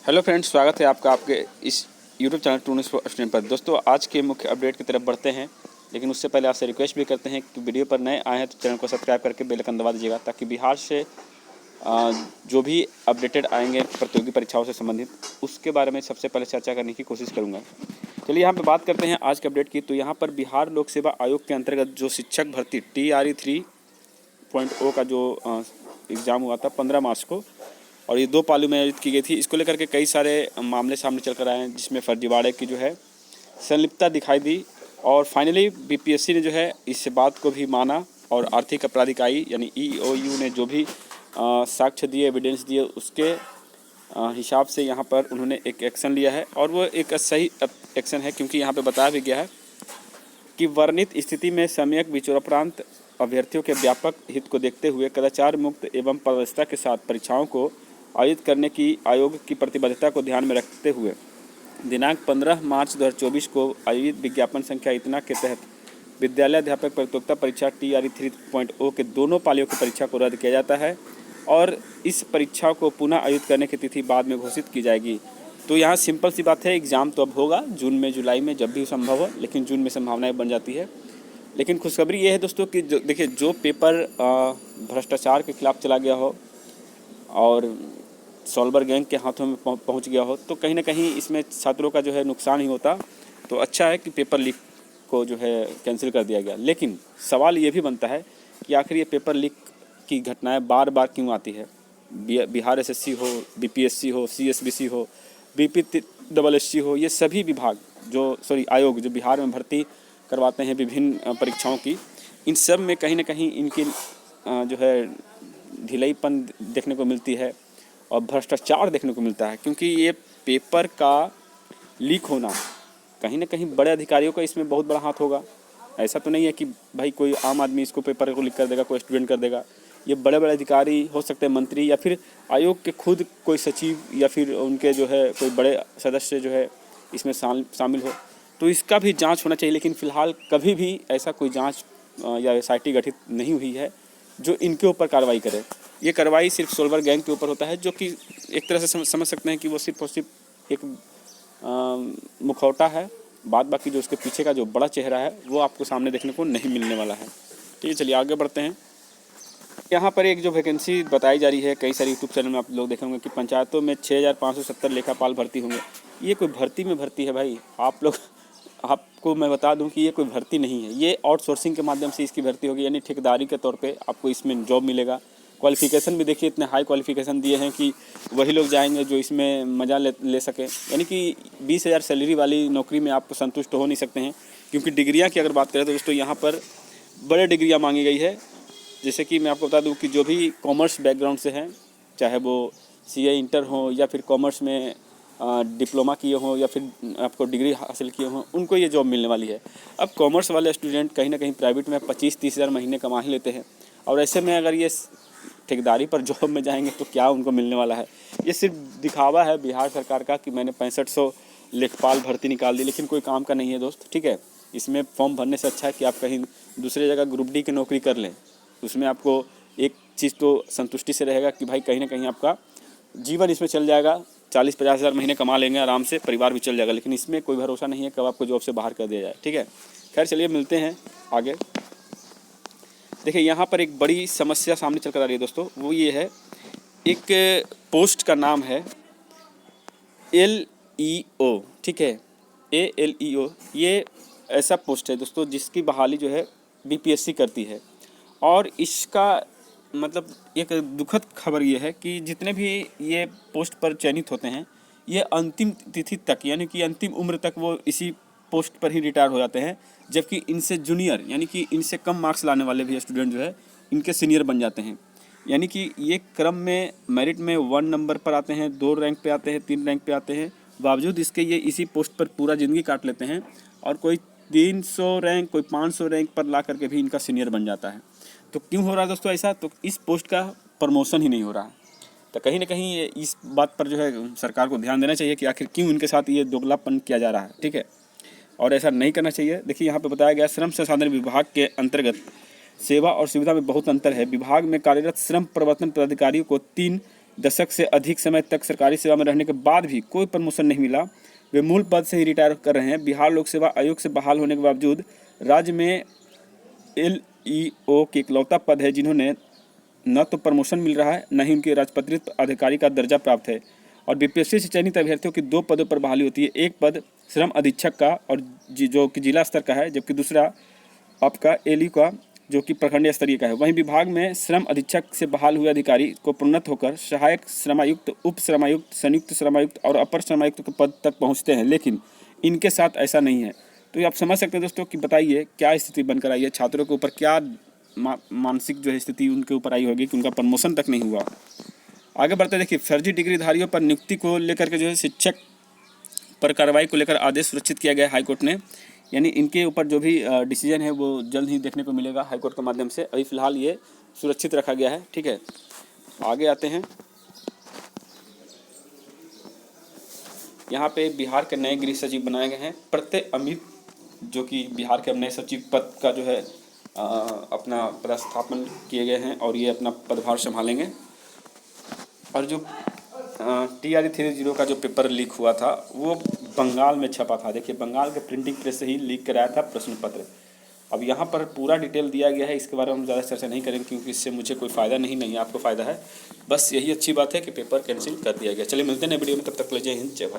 Hello friends, स्वागत है आपका आपके इस YouTube channel to news for student पर। दोस्तों, आज के मुख्य अपडेट की तरफ बढ़ते हैं, लेकिन उससे पहले आपसे रिक्वेस्ट भी करते हैं कि वीडियो पर नए आए हैं तो चैनल को सब्सक्राइब करके बेल आइकन दबा दीजिएगा, ताकि बिहार से जो भी अपडेटेड आएंगे प्रतियोगी परीक्षाओं से संबंधित, उसके बारे में सबसे पहले चर्चा करने की कोशिश करूँगा। चलिए यहाँ पर बात करते हैं आज के अपडेट की। तो यहाँ पर बिहार लोक सेवा आयोग के अंतर्गत जो शिक्षक भर्ती TRE 3.0 का जो एग्ज़ाम हुआ था 15 मार्च को, और ये 2 पाली में आयोजित की गई थी। इसको लेकर के कई सारे मामले सामने चल कर आए हैं, जिसमें फर्जीवाड़े की जो है संलिप्तता दिखाई दी, और फाइनली BPSC ने जो है इस बात को भी माना, और आर्थिक अपराध इकाई यानी EOU ने जो भी साक्ष्य दिए, एविडेंस दिए, उसके हिसाब से यहाँ पर उन्होंने एक एक्शन लिया है, और वो एक सही एक्शन है, क्योंकि यहाँ पर बताया भी गया है कि वर्णित स्थिति में सम्यक विचारोपरांत अभ्यर्थियों के व्यापक हित को देखते हुए कदाचार मुक्त एवं पारदर्शिता के साथ परीक्षाओं को आयोजित करने की आयोग की प्रतिबद्धता को ध्यान में रखते हुए दिनांक 15 मार्च 2024 को आयोजित विज्ञापन संख्या इतना के तहत विद्यालय अध्यापक प्रतियोगिता परीक्षा TRE 3.0 के दोनों पालियों की परीक्षा को रद्द किया जाता है, और इस परीक्षा को पुनः आयोजित करने की तिथि बाद में घोषित की जाएगी। तो यहाँ सिंपल सी बात है, एग्ज़ाम तो अब होगा जून में, जुलाई में, जब भी संभव हो, लेकिन जून में संभावनाएं बन जाती है। लेकिन खुशखबरी ये है दोस्तों कि देखिए, जो पेपर भ्रष्टाचार के खिलाफ चला गया हो और सॉल्वर गैंग के हाथों में पहुंच गया हो, तो कहीं ना कहीं इसमें छात्रों का जो है नुकसान ही होता। तो अच्छा है कि पेपर लीक को जो है कैंसिल कर दिया गया। लेकिन सवाल ये भी बनता है कि आखिर ये पेपर लीक की घटनाएं बार बार क्यों आती है। बिहार SSC हो, BPSC हो, CSBC हो, BPSSC हो, ये सभी विभाग आयोग जो बिहार में भर्ती करवाते हैं विभिन्न परीक्षाओं की, इन सब में कहीं ना कहीं इनकी जो है ढिलाईपन देखने को मिलती है और भ्रष्टाचार देखने को मिलता है। क्योंकि ये पेपर का लीक होना, कहीं ना कहीं बड़े अधिकारियों का इसमें बहुत बड़ा हाथ होगा। ऐसा तो नहीं है कि भाई कोई आम आदमी इसको पेपर को लीक कर देगा, कोई स्टूडेंट कर देगा। ये बड़े बड़े अधिकारी हो सकते हैं, मंत्री, या फिर आयोग के खुद कोई सचिव, या फिर उनके जो है कोई बड़े सदस्य जो है इसमें शामिल हो। तो इसका भी जांच होना चाहिए। लेकिन फ़िलहाल कभी भी ऐसा कोई जांच या SIT गठित नहीं हुई है जो इनके ऊपर कार्रवाई करे। ये कार्रवाई सिर्फ सोल्वर गैंग के ऊपर होता है, जो कि एक तरह से समझ सकते हैं कि वो सिर्फ और सिर्फ एक मुखौटा है। बाद बाकी जो उसके पीछे का जो बड़ा चेहरा है वो आपको सामने देखने को नहीं मिलने वाला है। ठीक है, चलिए आगे बढ़ते हैं। यहाँ पर एक जो वैकेंसी बताई जा रही है, कई सारे यूट्यूब चैनल में आप लोग देखेंगे कि पंचायतों में 6570 लेखापाल भर्ती होंगे। ये कोई भर्ती में भर्ती है भाई? आपको मैं बता दूं कि ये कोई भर्ती नहीं है। ये आउटसोर्सिंग के माध्यम से इसकी भर्ती होगी, यानी ठेकेदारी के तौर पे आपको इसमें जॉब मिलेगा। क्वालिफ़िकेशन भी देखिए, इतने हाई क्वालिफ़िकेशन दिए हैं कि वही लोग जाएंगे जो इसमें मज़ा ले सके। यानी कि 20,000 सैलरी वाली नौकरी में आप संतुष्ट हो नहीं सकते हैं। क्योंकि डिग्रियाँ की अगर बात करें तो दोस्तों यहाँ पर बड़े डिग्रियाँ मांगी गई है। जैसे कि मैं आपको बता दूँ कि जो भी कॉमर्स बैकग्राउंड से हैं, चाहे वो CA इंटर हो, या फिर कॉमर्स में डिप्लोमा किए हों, या फिर आपको डिग्री हासिल किए हों, उनको ये जॉब मिलने वाली है। अब कॉमर्स वाले स्टूडेंट कहीं ना कहीं प्राइवेट में 25-30 हज़ार महीने कमा ही लेते हैं, और ऐसे में अगर ये ठेकेदारी पर जॉब में जाएंगे तो क्या उनको मिलने वाला है। ये सिर्फ दिखावा है बिहार सरकार का कि मैंने 6500 लेखपाल भर्ती निकाल दी, लेकिन कोई काम का नहीं है दोस्त। ठीक है, इसमें फॉर्म भरने से अच्छा है कि आप कहीं दूसरी जगह ग्रुप D की नौकरी कर लें। उसमें आपको एक चीज़ तो संतुष्टि से रहेगा कि भाई कहीं ना कहीं आपका जीवन इसमें चल जाएगा, 40-50 हज़ार महीने कमा लेंगे आराम से, परिवार भी चल जाएगा। लेकिन इसमें कोई भरोसा नहीं है कब आपको जॉब से बाहर कर दिया जाए। ठीक है, खैर चलिए मिलते हैं आगे। देखिए, यहाँ पर एक बड़ी समस्या सामने चल कर आ रही है दोस्तों, वो ये है, एक पोस्ट का नाम है LEO। ठीक है, ALEO, ये ऐसा पोस्ट है दोस्तों जिसकी बहाली जो है BPSC करती है। और इसका मतलब एक दुखद खबर ये है कि जितने भी ये पोस्ट पर चयनित होते हैं, ये अंतिम तिथि तक, यानी कि अंतिम उम्र तक वो इसी पोस्ट पर ही रिटायर हो जाते हैं। जबकि इनसे जूनियर, यानी कि इनसे कम मार्क्स लाने वाले भी स्टूडेंट जो है इनके सीनियर बन जाते हैं। यानी कि ये क्रम में मेरिट में 1 नंबर पर आते हैं, 2 रैंक पे आते हैं, 3 रैंक पे आते हैं। बावजूद इसके ये इसी पोस्ट पर पूरा ज़िंदगी काट लेते हैं, और कोई 300 रैंक, कोई 500 रैंक पर ला करके भी इनका सीनियर बन जाता है। तो क्यों हो रहा है दोस्तों ऐसा? तो इस पोस्ट का प्रमोशन ही नहीं हो रहा। तो कहीं ना कहीं ये इस बात पर जो है सरकार को ध्यान देना चाहिए कि आखिर क्यों इनके साथ ये दोगलापन किया जा रहा है। ठीक है, और ऐसा नहीं करना चाहिए। देखिए, यहाँ पे बताया गया, श्रम संसाधन विभाग के अंतर्गत सेवा और सुविधा में बहुत अंतर है। विभाग में कार्यरत श्रम प्रवर्तन पदाधिकारियों को 3 दशक से अधिक समय तक सरकारी सेवा में रहने के बाद भी कोई प्रमोशन नहीं मिला। वे मूल पद से ही रिटायर कर रहे हैं। बिहार लोक सेवा आयोग से बहाल होने के बावजूद राज्य में LEO के इकलौता पद है जिन्होंने न तो प्रमोशन मिल रहा है, न ही उनके राजपत्रित अधिकारी का दर्जा प्राप्त है। और बीपीएससी से चयनित अभ्यर्थियों की 2 पदों पर बहाली होती है। एक पद श्रम अधीक्षक का और जो कि जिला स्तर का है, जबकि दूसरा आपका LE का जो कि प्रखंडीय स्तरीय का है। वहीं विभाग में श्रम अधीक्षक से बहाल हुए अधिकारी को प्रोन्नत होकर सहायक श्रमायुक्त, उप श्रमायुक्त, संयुक्त श्रमायुक्त और अपर श्रमायुक्त के पद तक पहुँचते हैं, लेकिन इनके साथ ऐसा नहीं है। तो ये आप समझ सकते हैं दोस्तों कि बताइए क्या स्थिति बनकर आई है, छात्रों के ऊपर क्या मानसिक जो है स्थिति उनके ऊपर आई होगी कि उनका प्रमोशन तक नहीं हुआ। आगे बढ़ते देखिए, फर्जी डिग्रीधारियों पर नियुक्ति को लेकर के जो है शिक्षक पर कार्रवाई को लेकर आदेश सुरक्षित किया गया हाईकोर्ट ने। यानी इनके ऊपर जो भी डिसीजन है वो जल्द ही देखने को मिलेगा हाईकोर्ट के माध्यम से। अभी फिलहाल ये सुरक्षित रखा गया है, ठीक है। आगे आते हैं, यहाँ पे बिहार के नए गृह सचिव बनाए गए हैं प्रत्यय अमित, जो कि बिहार के नए सचिव पद का जो है अपना पदस्थापन किए गए हैं और ये अपना पदभार संभालेंगे। और जो TRE 30 का जो पेपर लीक हुआ था वो बंगाल में छपा था। देखिए, बंगाल के प्रिंटिंग प्रेस से ही लीक कराया था प्रश्न पत्र। अब यहाँ पर पूरा डिटेल दिया गया है, इसके बारे में हम ज़्यादा चर्चा नहीं करेंगे क्योंकि इससे मुझे कोई फ़ायदा नहीं आपको फ़ायदा है। बस यही अच्छी बात है कि पेपर कैंसिल कर दिया गया। चलिए मिलते हैं वीडियो में, तब तक के लिए जय हिंद, जय भारत।